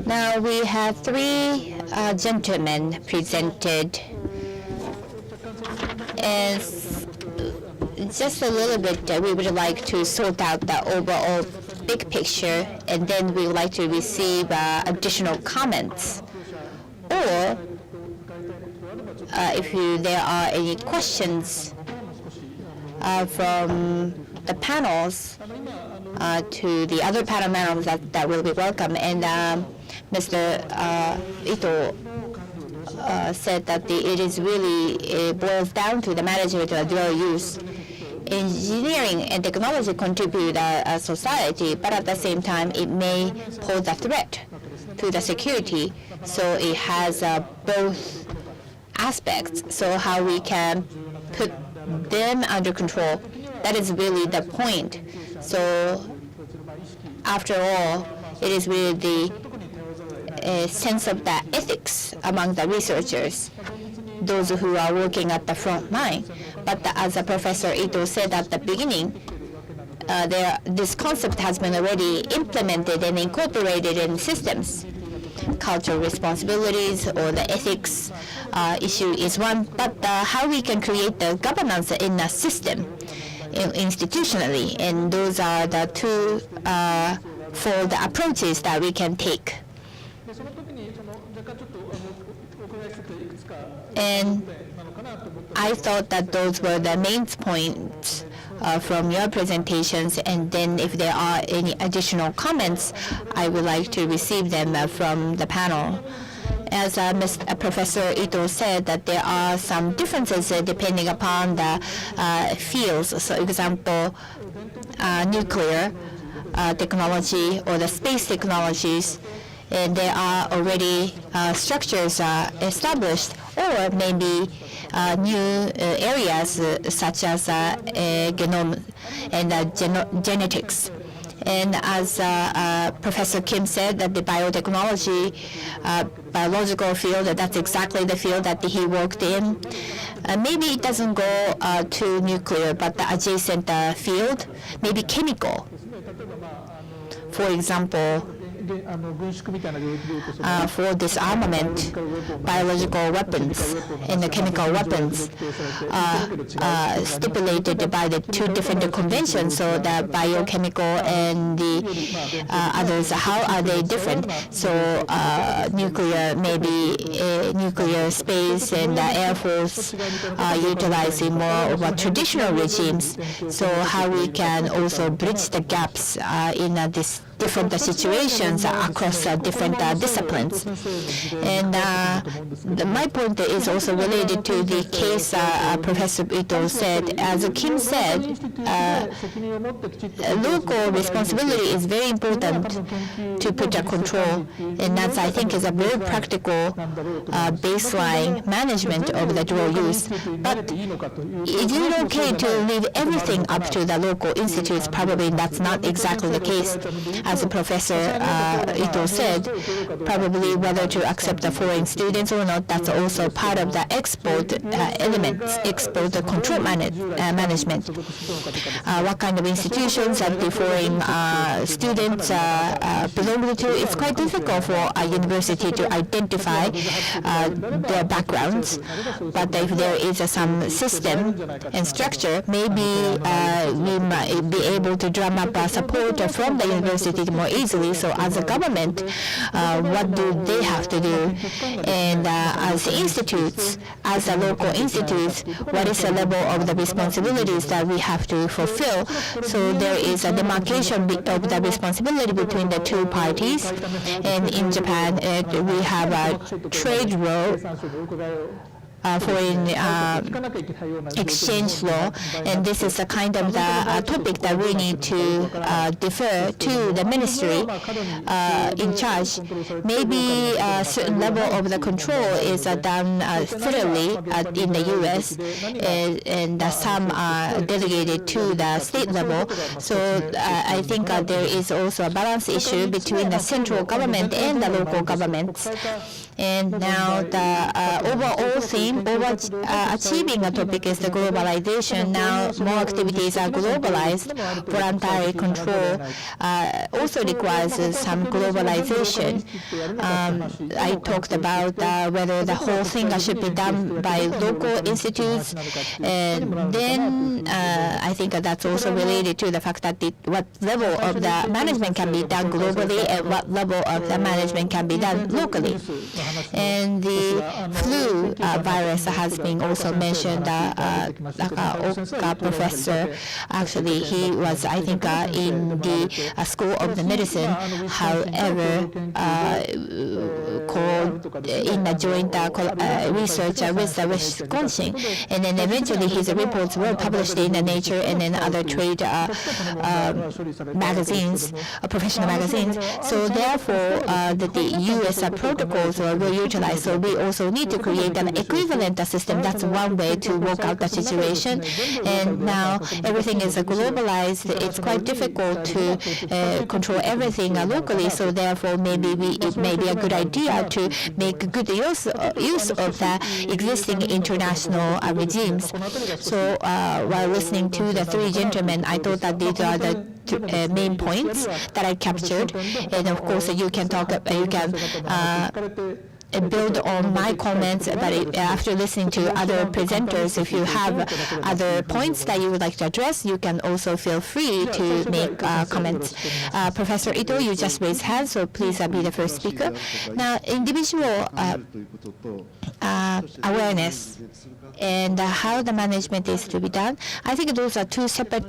Now we have three gentlemen presented, and just a little bit we would like to sort out the overall big picture, and then we would like to receive additional comments. Or if there are any questions from the panels to the other panel members, that will be welcome. And Mr. Ito said that it is really boils down to the management of dual use. Engineering and technology contribute a society, but at the same time it may pose a threat to the security. So it has both aspects. So how we can put them under control, that is really the point. So after all, it is really the sense of the ethics among the researchers, those who are working at the front line. But as Professor Ito said at the beginning, this concept has been already implemented and incorporated in systems. Cultural responsibilities or the ethics issue is one, but how we can create the governance in a system institutionally, and those are the two for the approaches that we can take. And I thought that those were the main points from your presentations, and then if there are any additional comments, I would like to receive them from the panel. As Professor Ito said, that there are some differences depending upon the fields. So, example, nuclear technology or the space technologies, and there are already structures established, or maybe new areas such as genome and genetics. And as Professor Kim said, that the biotechnology, biological field, that's exactly the field that he worked in. Maybe it doesn't go to nuclear, but the adjacent field, maybe chemical. For example, for disarmament, biological weapons and the chemical weapons stipulated by the two different conventions. So the biochemical and the others, how are they different? So nuclear, maybe nuclear space and the Air Force are utilizing more of a traditional regimes. So how we can also bridge the gaps in this different situations across different disciplines. And my point is also related to the case Professor Ito said. As Kim said, local responsibility is very important to put a control, and that I think is a very practical baseline management of the dual use. But is it okay to leave everything up to the local institutes? Probably that's not exactly the case. As Professor Ito said, probably whether to accept the foreign students or not, that's also part of the export elements, export control management. What kind of institutions that the foreign students belong to, it's quite difficult for a university to identify their backgrounds. But if there is some system and structure, maybe we might be able to drum up support from the university more easily. So as a government, what do they have to do? And as institutes, as a local institutes, what is the level of the responsibilities that we have to fulfill? So there is a demarcation of the responsibility between the two parties. And in Japan, we have a trade law, foreign exchange law, and this is a kind of the topic that we need to defer to the ministry in charge. Maybe a certain level of the control is done thoroughly in the U.S. and some are delegated to the state level. So I think there is also a balance issue between the central government and the local governments. And now the overall theme achieving a topic is the globalization. Now more activities are globalized. Voluntary control also requires some globalization. I talked about whether the whole thing should be done by local institutes, and then I think that's also related to the fact that what level of the management can be done globally and what level of the management can be done locally. And the flu virus has been also mentioned. Oka professor, actually, he was, I think, in the School of the Medicine. However, called in a joint research with Wisconsin, and then eventually his reports were published in the Nature and then other trade magazines, professional magazines. So therefore, the U.S. protocols were utilized. So we also need to create an equivalent system. That's one way to work out the situation. And now everything is globalized. It's quite difficult to control everything locally. So therefore, maybe it may be a good idea to make good use of the existing international regimes. So while listening to the three gentlemen, I thought that these are the main points that I captured. And of course, you can build on my comments, but after listening to other presenters, if you have other points that you would like to address, you can also feel free to make comments. Professor Ito, you just raised hands, so please be the first speaker. Now, individual awareness and how the management is to be done, I think those are two separate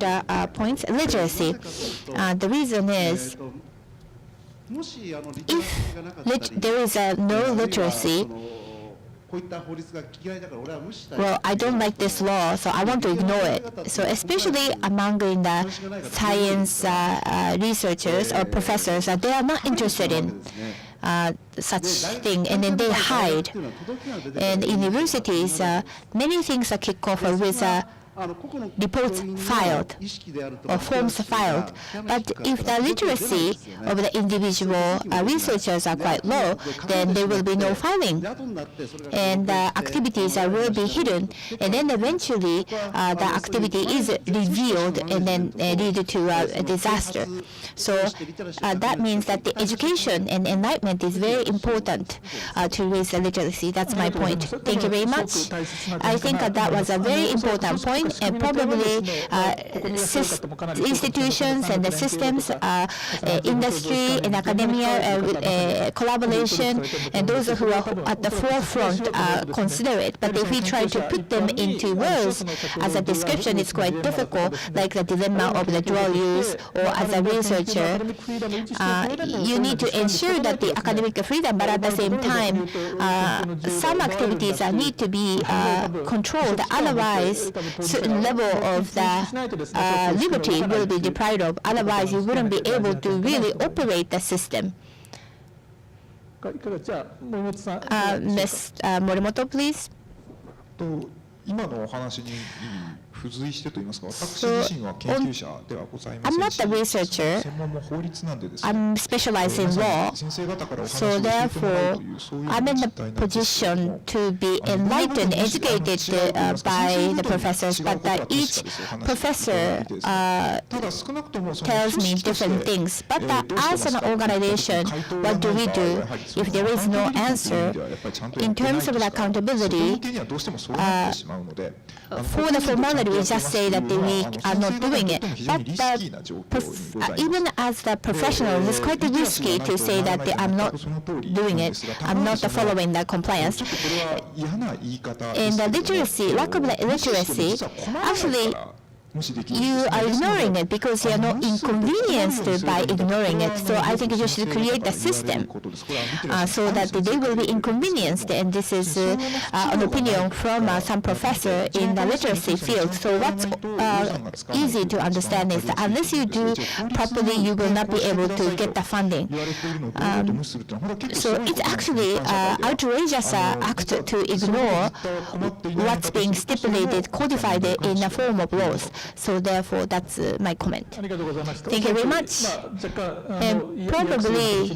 points. Literacy. The reason is, if there is no literacy, well, I don't like this law, so I want to ignore it. So especially among the science researchers or professors, they are not interested in such thing, and then they hide. And in universities, many things are kicked off with reports filed or forms filed. But if the literacy of the individual researchers are quite low, then there will be no filing. And the activities will be hidden. And then eventually the activity is revealed and then lead to a disaster. So that means that the education and enlightenment is very important to raise the literacy. That's my point. Thank you very much. I think that was a very important point. And probably institutions and the systems, industry and academia, collaboration, and those who are at the forefront consider it. But if we try to put them into words as a description, it's quite difficult, like the dilemma of the dual use, or as a researcher, you need to ensure that the academic freedom, but at the same time, some activities need to be controlled. Otherwise, certain level of the liberty will be deprived of. Otherwise, you wouldn't be able to really operate the system. Ms. Morimoto, please. So, I'm not a researcher. I'm specialized in law. So therefore, I'm in the position to be enlightened, educated by the professors. But each professor tells me different things. But as an organization, what do we do if there is no answer? In terms of the accountability, for the formality, we just say that we are not doing it. But even as the professional, it's quite risky to say that I'm not doing it. I'm not following the compliance. And the literacy, lack of literacy, actually, you are ignoring it because you are not inconvenienced by ignoring it. So I think you should create a system so that they will be inconvenienced. And this is an opinion from some professor in the literacy field. So what's easy to understand is that unless you do properly, you will not be able to get the funding. So it's actually outrageous act to ignore what's being stipulated, codified in the form of laws. So therefore, that's my comment. Thank you very much. And probably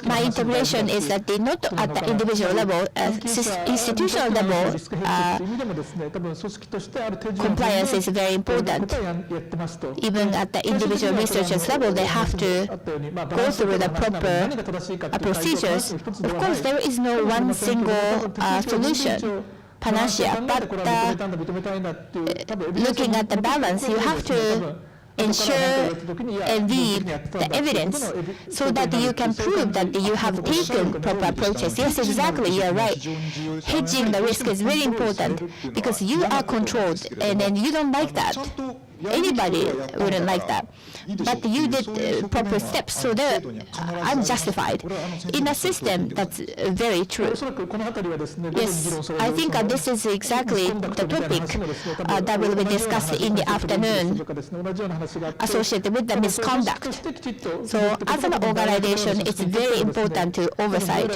my interpretation is that not at the individual level, institutional level, compliance is very important. Even at the individual researchers level, they have to go through the proper procedures. Of course, there is no one single solution, panacea, but looking at the balance, you have to ensure and read the evidence so that you can prove that you have taken proper approaches. Yes, exactly, you are right. Hedging the risk is very important because you are controlled and then you don't like that. Anybody wouldn't like that. But you did proper steps, so they're unjustified. In a system, that's very true. Yes, I think this is exactly the topic that will be discussed in the afternoon associated with the misconduct. So as an organization, it's very important to oversight.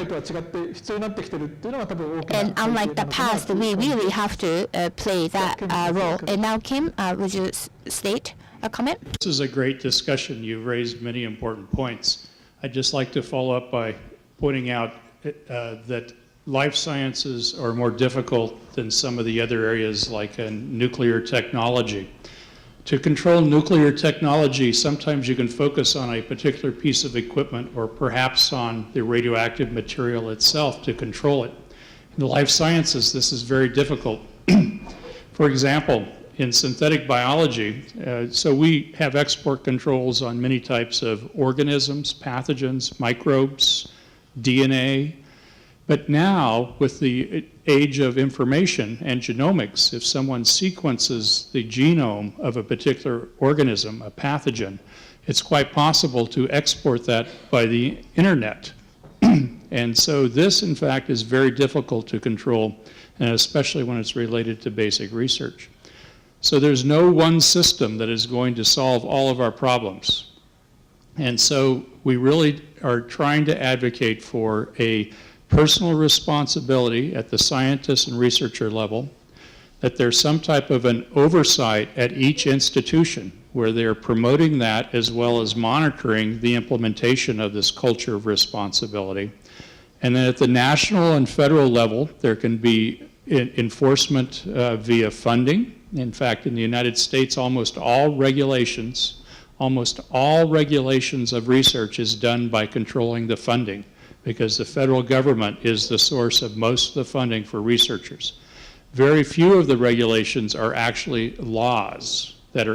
And unlike the past, we really have to play that role. And now, Kim, would you state a comment? This is a great discussion. You've raised many important points. I'd just like to follow up by pointing out that life sciences are more difficult than some of the other areas like nuclear technology. To control nuclear technology, sometimes you can focus on a particular piece of equipment or perhaps on the radioactive material itself to control it. In the life sciences, this is very difficult. For example, in synthetic biology, so we have export controls on many types of organisms, pathogens, microbes, DNA. But now, with the age of information and genomics, if someone sequences the genome of a particular organism, a pathogen, it's quite possible to export that by the internet. And so this, in fact, is very difficult to control, and especially when it's related to basic research. So there's no one system that is going to solve all of our problems. And so we really are trying to advocate for a personal responsibility at the scientist and researcher level, that there's some type of an oversight at each institution where they're promoting that as well as monitoring the implementation of this culture of responsibility. And then at the national and federal level, there can be enforcement via funding. In fact, in the United States, almost all regulations of research is done by controlling the funding, because the federal government is the source of most of the funding for researchers. Very few of the regulations are actually laws that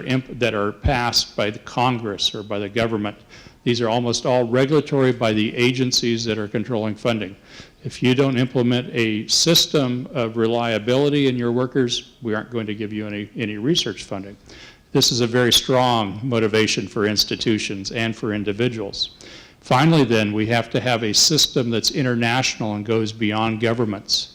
are passed by the Congress or by the government. These are almost all regulatory by the agencies that are controlling funding. If you don't implement a system of reliability in your workers, we aren't going to give you any research funding. This is a very strong motivation for institutions and for individuals. Finally, then, we have to have a system that's international and goes beyond governments.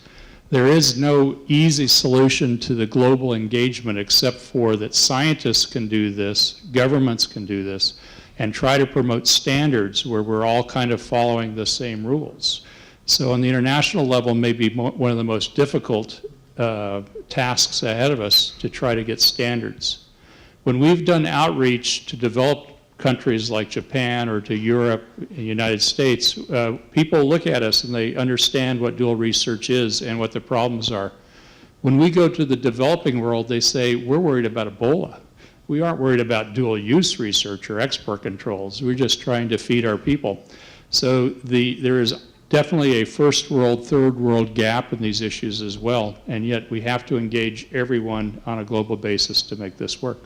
There is no easy solution to the global engagement except for that scientists can do this, governments can do this, and try to promote standards where we're all kind of following the same rules. So on the international level, maybe one of the most difficult tasks ahead of us to try to get standards. When we've done outreach to developed countries like Japan or to Europe, the United States, people look at us and they understand what dual research is and what the problems are. When we go to the developing world, they say, we're worried about Ebola. We aren't worried about dual use research or export controls. We're just trying to feed our people. So there is definitely a first world, third world gap in these issues as well, and yet we have to engage everyone on a global basis to make this work.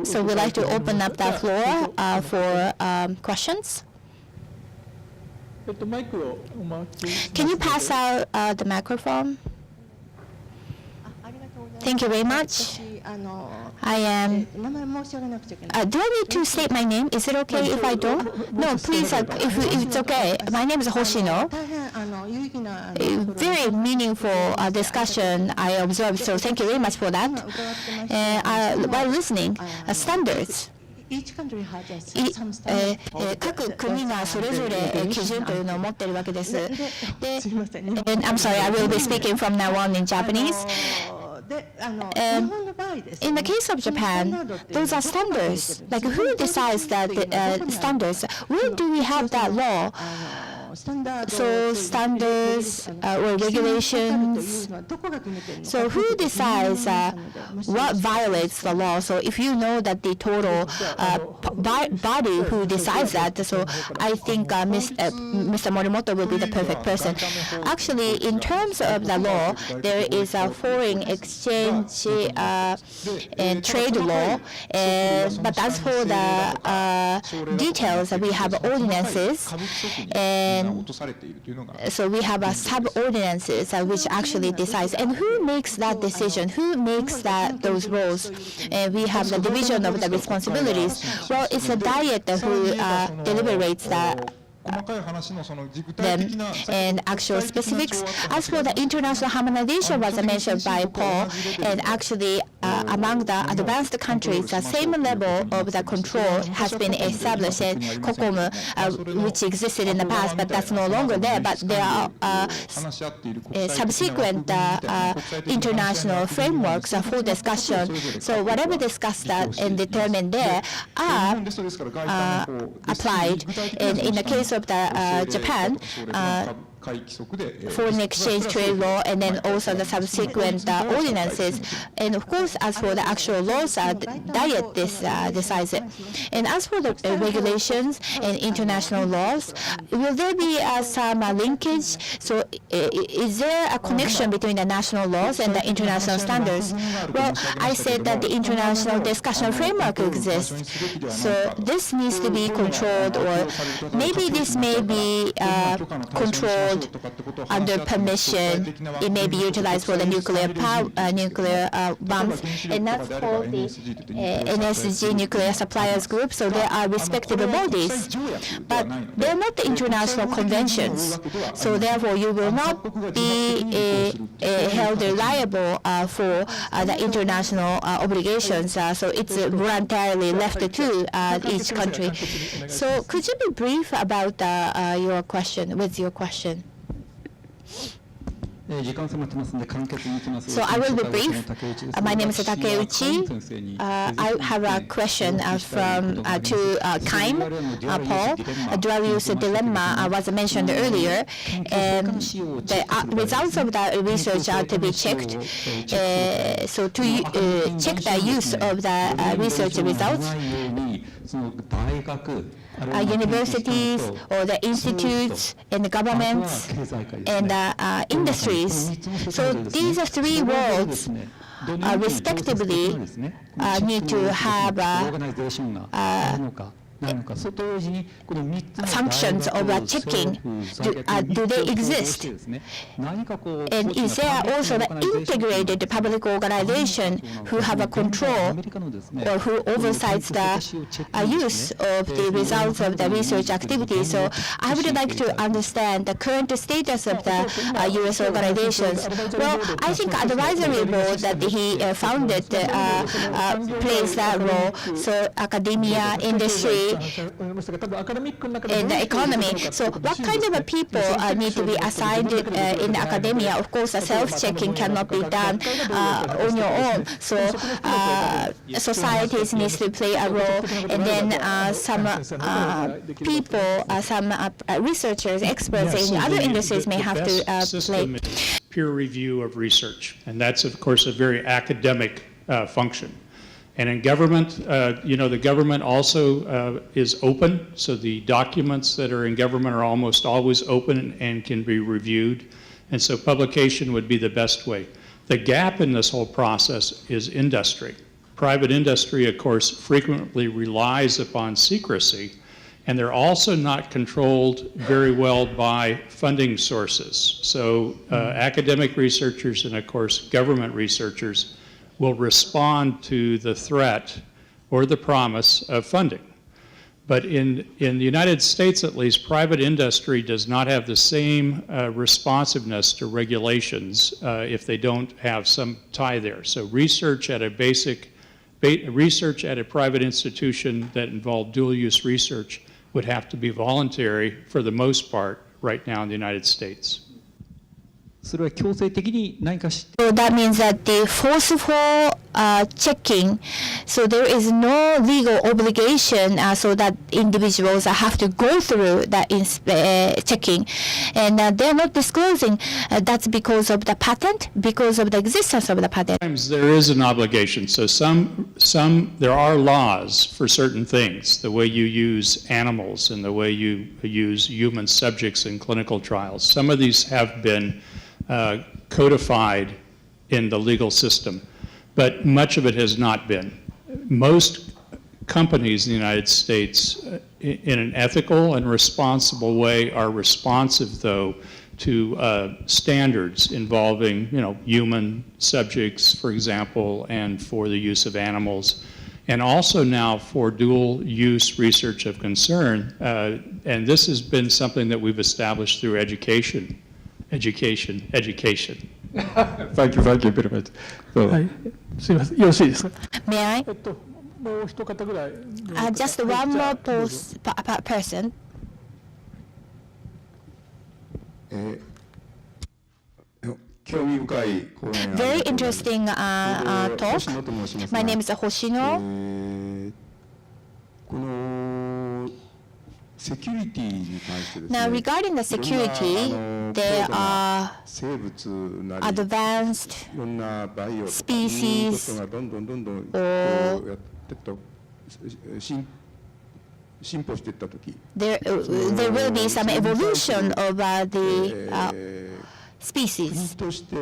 So we'd like to open up the floor for questions. Can you pass out the microphone? Thank you very much. I am. Do I need to state my name? Is it okay if I don't? No, please, if it's okay. My name is Hoshino. A very meaningful discussion I observed, so thank you very much for that. While listening, standards 各国がそれぞれ基準というのを持っているわけです。で、and I'm sorry, I will be speaking from now on in Japanese. In the case of Japan, those are standards. Like who decides that standards? Where do we have that law? So standards or regulations. So who decides what violates the law? So if you know that the total body who decides that, so I think Mr. Morimoto will be the perfect person. Actually, in terms of the law, there is a foreign exchange and trade law. But as for the details, we have ordinances. And so we have sub-ordinances which actually decides. And who makes that decision? Who makes those rules? We have the division of the responsibilities. Well, it's a diet who deliberates them and actual specifics. As for the international harmonization was mentioned by Paul, and actually among the advanced countries, the same level of the control has been established in COCOM, which existed in the past, but that's no longer there. But there are subsequent international frameworks for discussion. So whatever discussed and determined there are applied. And in the case of the Japan, foreign exchange trade law, and then also the subsequent ordinances. And of course, as for the actual laws, diet decides it. And as for the regulations and international laws, will there be some linkage? So is there a connection between the national laws and the international standards? Well, I said that the international discussion framework exists. So this needs to be controlled, or maybe this may be controlled under permission. It may be utilized for the nuclear bombs, and that's called the NSG Nuclear Suppliers Group. So there are respective bodies, but they're not the international conventions. So therefore, you will not be held liable for the international obligations. So it's voluntarily left to each country. So could you be brief about your question? What's your question? So I will be brief. My name is Takeuchi. I have a question to Kaim, Paul. Drug use dilemma was mentioned earlier, and the results of the research are to be checked. So to check the use of the research results, universities or the institutes and the governments and the industries. So these are three worlds respectively need to have functions of checking. Do they exist? And is there also the integrated public organization who have a control or who oversights the use of the results of the research activities? So I would like to understand the current status of the U.S. organizations. Well, I think advisory board that he founded plays that role. So academia, industry, in the economy. So what kind of people need to be assigned in academia? Of course, self-checking cannot be done on your own. So societies need to play a role, and then some people, some researchers, experts in other industries may have to play. Peer review of research, and that's of course a very academic function. And in government, the government also is open, so the documents that are in government are almost always open and can be reviewed, and so publication would be the best way. The gap in this whole process is industry. Private industry, of course, frequently relies upon secrecy, and they're also not controlled very well by funding sources. So academic researchers and, of course, government researchers will respond to the threat or the promise of funding. But in the United States, at least, private industry does not have the same responsiveness to regulations if they don't have some tie there. So research at a basic research at a private institution that involved dual-use research would have to be voluntary for the most part right now in the United States. それは強制的に何かして So that means that the forceful checking, so there is no legal obligation so that individuals have to go through that checking, and they're not disclosing. That's because of the patent, because of the existence of the patent. Sometimes there is an obligation. So there are laws for certain things, the way you use animals and the way you use human subjects in clinical trials. Some of these have been codified in the legal system, but much of it has not been. Most companies in the United States, in an ethical and responsible way, are responsive, though, to standards involving, human subjects, for example, and for the use of animals, and also now for dual-use research of concern. And this has been something that we've established through education. Education. Thank you very much. はい、すみません、よろしいですか。May I? もう一方ぐらい。Just one more person. 興味深い講演 Very interesting talk. 星野と申しますが My name is Hoshino. このセキュリティに関してですね Now, regarding the security, there are 生物なり advanced いろんなバイオとか species いうことがどんどんこう or やっていった進歩していったとき there will be some evolution of the 国 species. として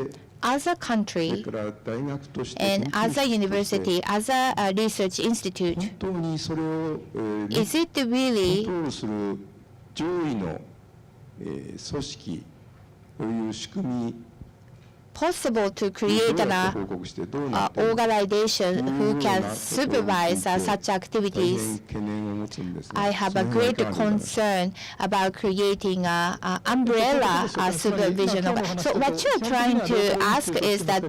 As a それ country から大学として and as a 研究室として university, as a research institute, 本当にそれをis it コン really トロールする上位の組織こういう仕組み possible to ど create うやって an 報告してどうなっている organization who can supervise such 大変 activities? 懸念を持つんですね I have そ a の辺はい great かがでございますか concern about creating an umbrella supervision of. So what you're trying to ask is that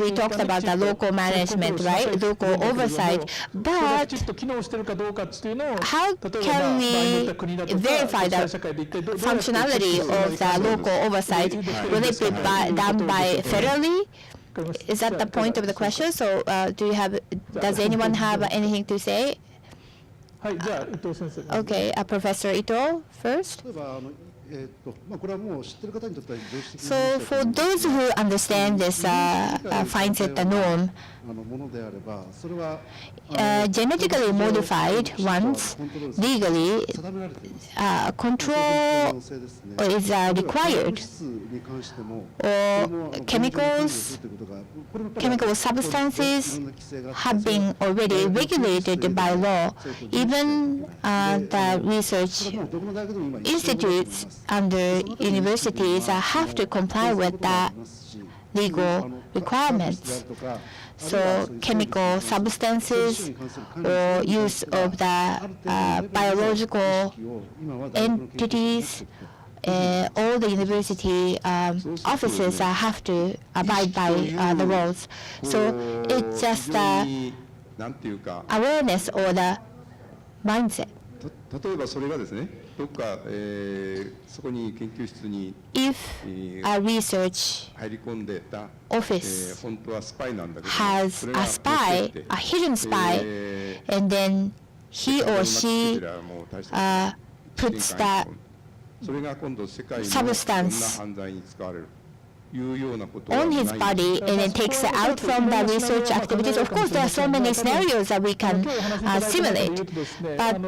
we talked about the local management, right? Local oversight, それが but きちっと機能してるかどうかっていうのを how 例えば can 場合によ we っては国だとか verify 国際 the 社会で一体どうやって functionality of the local oversight? Will it be done by federally? Is that the point of the question? So does anyone have anything to say? はいじゃあ伊藤先生 Okay, Professor Ito first. 例えばこれはもう知ってる方にとっては常識的 So な話だと for 思うんです those who understand this, finds it the norm, ものであればそれは genetically modified ones legally 定められています control 性ですね is required, 物質に関しても or chemicals, chemical substances have been already regulated by law. Even the research institutes under universities have to comply with the legal requirements. So chemical substances or use of the biological entities, all the university offices have to abide by the rules. So it's just the なんていうか awareness or the mindset. 例えばそれがですねどっか、そこに研究室に If a research 入り込んでた、office 本当はスパイなんだけど has それ a が spy, a hidden spy, and then he or she puts that それが今度世界の substance こんな犯罪に使われるいうようなことは on ない his body and then takes it out from the research activities. Of course, there are so many scenarios that we can simulate. But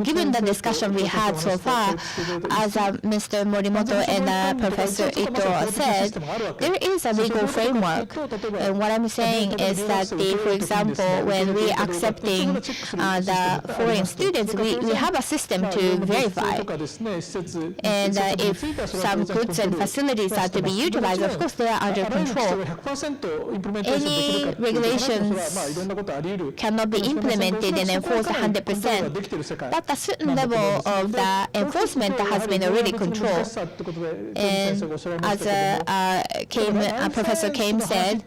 given the discussion we had so far, as Mr. Morimoto and Professor Ito said, there is a legal framework. And what I'm saying is that, for example, when we are accepting the foreign students, we have a system to verify. And if some goods and facilities are to be utilized, because of course they are under あらゆる規制 control. を 100% インプリメンテーションできるかっていうと、 Any まあいろんなことあり得る cannot be implemented and enforced 100%. できてる世界 But a certain level of the enforcement has been already controlled. And as Professor Kim said,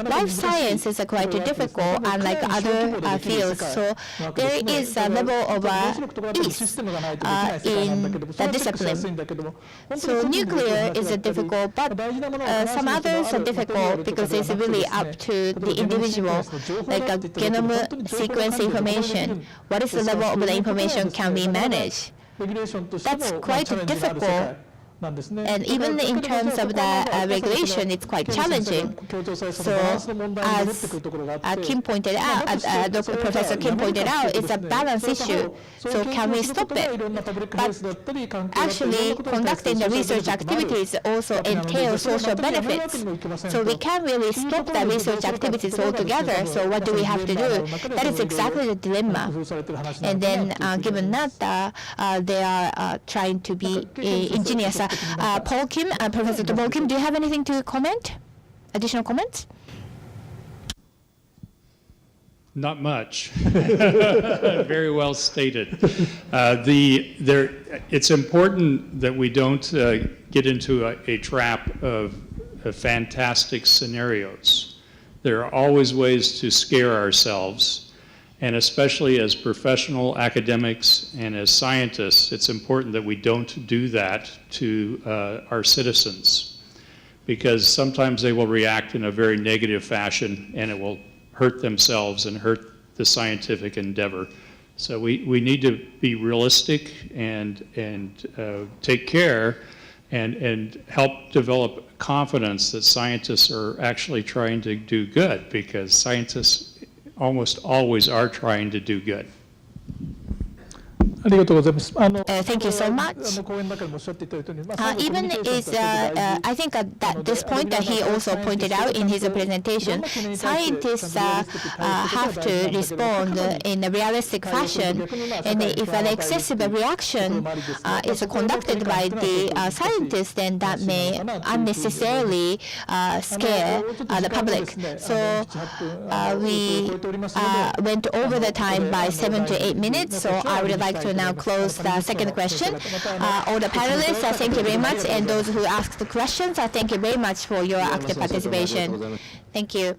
life science is quite difficult, unlike other fields. So there is a level of ease in the discipline. So nuclear is difficult, but some others are difficult because it's really up to the individual, like a genome sequence information. What is the level of the information can we manage? That's quite difficult. And even in terms of the regulation, it's quite challenging. So as Kim pointed out, Professor Kim pointed out, it's a balance issue. So can we stop it? But actually, conducting the research activities also entails social benefits. So we can't really stop the research activities altogether. So what do we have to do? That is exactly the dilemma. And then given that they are trying to be engineers. Paul Kim, Professor Paul Kim, do you have anything to comment? Additional comments? Not much. Very well stated. It's important that we don't get into a trap of fantastic scenarios. There are always ways to scare ourselves. And especially as professional academics and as scientists, it's important that we don't do that to our citizens, because sometimes they will react in a very negative fashion and it will hurt themselves and hurt the scientific endeavor. So we need to be realistic and take care and help develop confidence that scientists are actually trying to do good, because scientists almost always are trying to do good. ありがとうございます。Thank you so much. 講演の中でもおっしゃっていただいたように、Even is, I think at this point that he also pointed out in his presentation, scientists have to respond in a realistic fashion, and if an excessive reaction is conducted by the scientists, then that may unnecessarily scare the public. So we went over the time by 7 to 8 minutes, so I would like to now close the second question. All the panelists, thank you very much, and those who asked the questions, thank you very much for your active participation. Thank you.